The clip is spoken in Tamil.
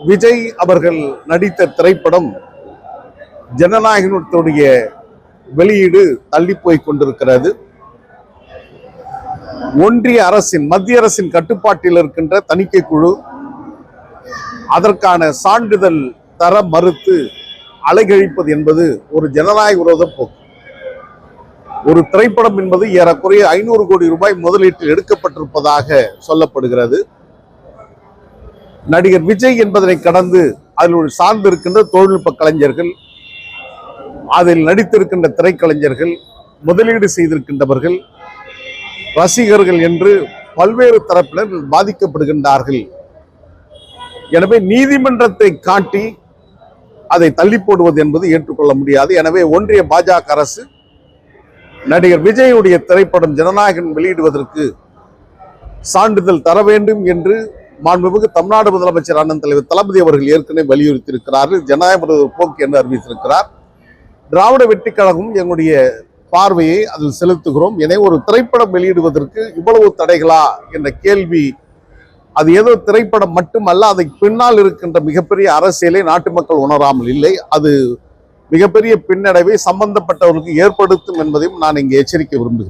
விஜய் அவர்கள் நடித்த திரைப்படம் ஜனநாயகனுடைய வெளியீடு தள்ளி போய் கொண்டிருக்கிறது. ஒன்றிய அரசின் மத்திய அரசின் கட்டுப்பாட்டில் இருக்கின்ற தணிக்கை குழு அதற்கான சான்றிதழ் தர மறுத்து அலைகழிப்பது என்பது ஒரு ஜனநாயக விரோத போக்கு. ஒரு திரைப்படம் என்பது ஏறக்குறைய 500 கோடி ரூபாய் முதலீட்டில் எடுக்கப்பட்டிருப்பதாக சொல்லப்படுகிறது. நடிகர் விஜய் என்பதனை கடந்து அதில் சார்ந்திருக்கின்ற தொழில்நுட்ப கலைஞர்கள், அதில் நடித்திருக்கின்ற திரைக்கலைஞர்கள், முதலீடு செய்திருக்கின்றவர்கள், ரசிகர்கள் என்று பல்வேறு தரப்பினர் பாதிக்கப்படுகின்றார்கள். எனவே நீதிமன்றத்தை காட்டி அதை தள்ளி போடுவது என்பது ஏற்றுக்கொள்ள முடியாது. எனவே ஒன்றிய பாஜக அரசு நடிகர் விஜயுடைய திரைப்படம் ஜனநாயகன் வெளியிடுவதற்கு சான்றிதழ் தர வேண்டும் என்று மாண்புமிகு தமிழ்நாடு முதலமைச்சர் அண்ணன் தலைவர் தளபதி அவர்கள் ஏற்கனவே வலியுறுத்தியிருக்கிறார்கள். ஜனநாயக போக்கு என்று அறிவித்திருக்கிறார். திராவிட வெற்றி கழகம் எங்களுடைய பார்வையை அதில் செலுத்துகிறோம். எனவே ஒரு திரைப்படம் வெளியிடுவதற்கு இவ்வளவு தடைகளா என்ற கேள்வி, அது ஏதோ திரைப்படம் மட்டுமல்ல, அதற்கு பின்னால் இருக்கின்ற மிகப்பெரிய அரசியலை நாட்டு மக்கள் உணராமல் இல்லை. அது மிகப்பெரிய பின்னடைவை சம்பந்தப்பட்டவர்களுக்கு ஏற்படுத்தும் என்பதையும் நான் இங்கே எச்சரிக்க விரும்புகிறேன்.